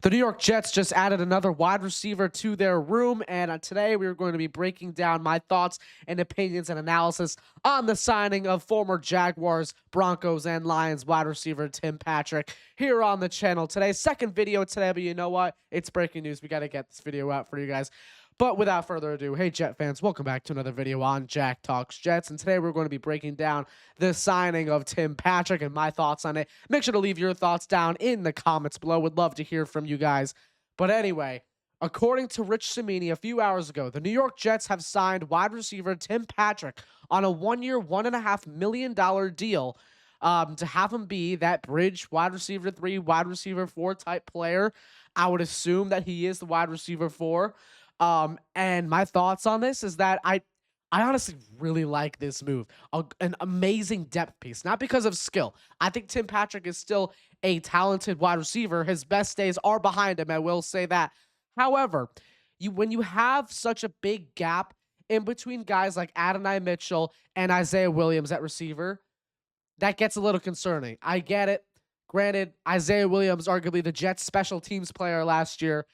The New York Jets just added another wide receiver to their room, and today we are going to be breaking down my thoughts and opinions and analysis on the signing of former Jaguars, Broncos, and Lions wide receiver Tim Patrick here on the channel. Today's second video today, but you know what? It's breaking news. We got to get this video out for you guys. But without further ado, hey Jet fans, welcome back to another video on Jack Talks Jets, and today we're going to be breaking down the signing of Tim Patrick and my thoughts on it. Make sure to leave your thoughts down in the comments below. Would love to hear from you guys. But anyway, according to Rich Cimini a few hours ago, the New York Jets have signed wide receiver Tim Patrick on a one-year, $1.5 million deal to have him be that bridge wide receiver 3, wide receiver 4 type player. I would assume that he is the wide receiver 4. And my thoughts on this is that I honestly really like this move. An amazing depth piece, not because of skill. I think Tim Patrick is still a talented wide receiver. His best days are behind him, I will say that. However, when you have such a big gap in between guys like Adonai Mitchell and Isaiah Williams at receiver, that gets a little concerning. I get it. Granted, Isaiah Williams, arguably the Jets special teams player last year.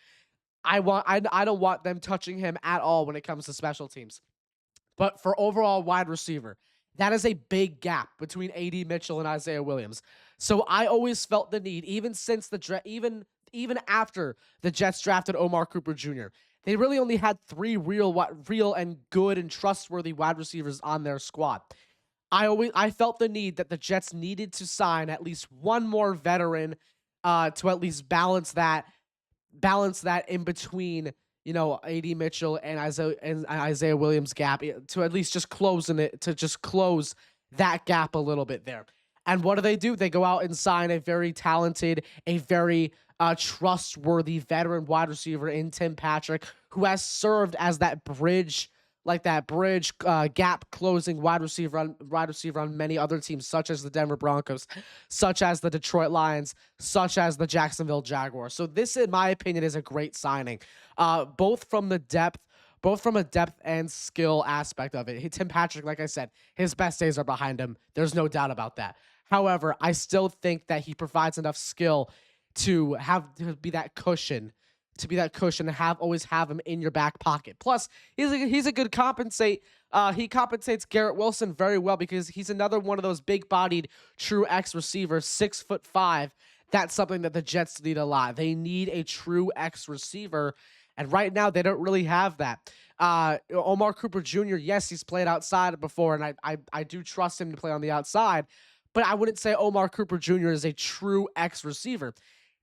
I don't want them touching him at all when it comes to special teams. But for overall wide receiver, that is a big gap between AD Mitchell and Isaiah Williams. So I always felt the need, even since the even after the Jets drafted Omar Cooper Jr., they really only had 3 real and good and trustworthy wide receivers on their squad. I felt the need that the Jets needed to sign at least one more veteran to at least balance that in between, you know, AD Mitchell and Isaiah Williams gap, to at least just close that gap a little bit there. And what do? They go out and sign a very talented, a very trustworthy veteran wide receiver in Tim Patrick, who has served as that bridge, gap closing wide receiver on many other teams, such as the Denver Broncos, such as the Detroit Lions, such as the Jacksonville Jaguars. So this, in my opinion, is a great signing, both from a depth and skill aspect of it. Tim Patrick, like I said, his best days are behind him. There's no doubt about that. However, I still think that he provides enough skill to be that cushion. And always have him in your back pocket. Plus, he's a good compensate. He compensates Garrett Wilson very well, because he's another one of those big-bodied true X receivers, 6'5". That's something that the Jets need a lot. They need a true X receiver, and right now they don't really have that. Omar Cooper Jr., yes, he's played outside before, and I do trust him to play on the outside, but I wouldn't say Omar Cooper Jr. is a true X receiver.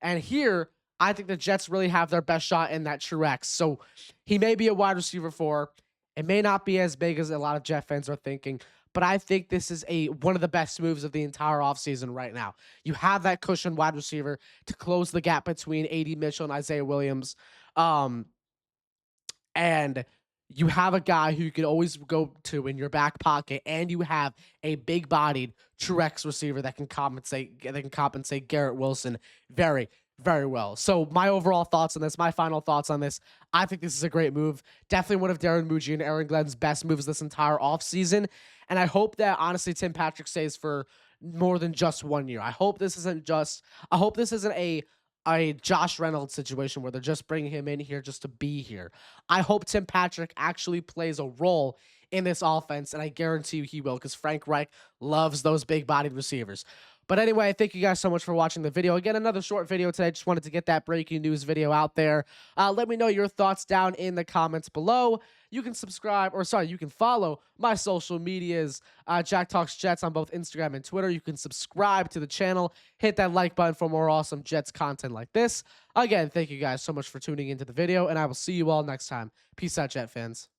And here, I think the Jets really have their best shot in that true X. So he may be a wide receiver 4. It may not be as big as a lot of Jet fans are thinking, but I think this is one of the best moves of the entire offseason right now. You have that cushion wide receiver to close the gap between AD Mitchell and Isaiah Williams. And you have a guy who you can always go to in your back pocket, and you have a big-bodied true X receiver that can compensate Garrett Wilson very, very well. So my overall thoughts on this, my final thoughts on this, I think this is a great move. Definitely one of Darren Muji and Aaron Glenn's best moves this entire offseason. And I hope that, honestly, Tim Patrick stays for more than just 1 year. I hope this isn't a Josh Reynolds situation where they're just bringing him in here just to be here. I hope Tim Patrick actually plays a role in this offense, and I guarantee you he will, because Frank Reich loves those big-bodied receivers. But anyway, thank you guys so much for watching the video. Again, another short video today. Just wanted to get that breaking news video out there. Let me know your thoughts down in the comments below. You can you can follow my social medias, Jack Talks Jets, on both Instagram and Twitter. You can subscribe to the channel. Hit that like button for more awesome Jets content like this. Again, thank you guys so much for tuning into the video, and I will see you all next time. Peace out, Jet fans.